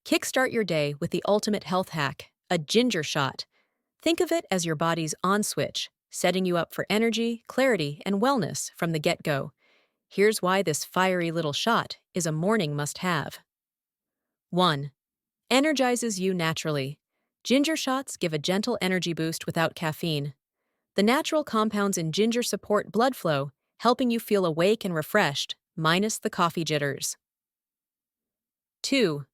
Kickstart your day with the ultimate health hack, a ginger shot. Think of it as your body's on switch, setting you up for energy, clarity, and wellness from the get-go. Here's why this fiery little shot is a morning must-have. 1. Energizes you naturally. Ginger shots give a gentle energy boost without caffeine. The natural compounds in ginger support blood flow, helping you feel awake and refreshed, minus the coffee jitters. 2.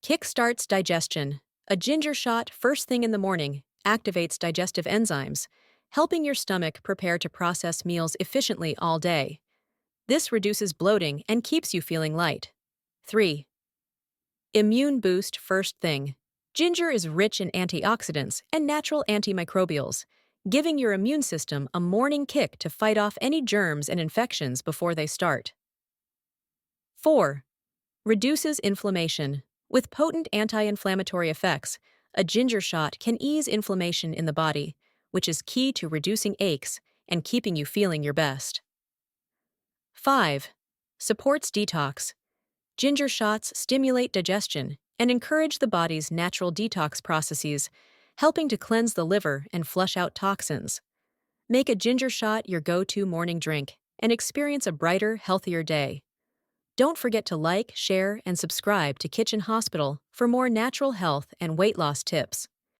Kickstarts digestion. A ginger shot first thing in the morning activates digestive enzymes, helping your stomach prepare to process meals efficiently all day. This reduces bloating and keeps you feeling light. 3. Immune boost first thing. Ginger is rich in antioxidants and natural antimicrobials, giving your immune system a morning kick to fight off any germs and infections before they start. 4. Reduces inflammation. With potent anti-inflammatory effects, a ginger shot can ease inflammation in the body, which is key to reducing aches and keeping you feeling your best. 5. Supports detox. Ginger shots stimulate digestion and encourage the body's natural detox processes, helping to cleanse the liver and flush out toxins. Make a ginger shot your go-to morning drink and experience a brighter, healthier day. Don't forget to like, share, and subscribe to Kitchen Hospital for more natural health and weight loss tips.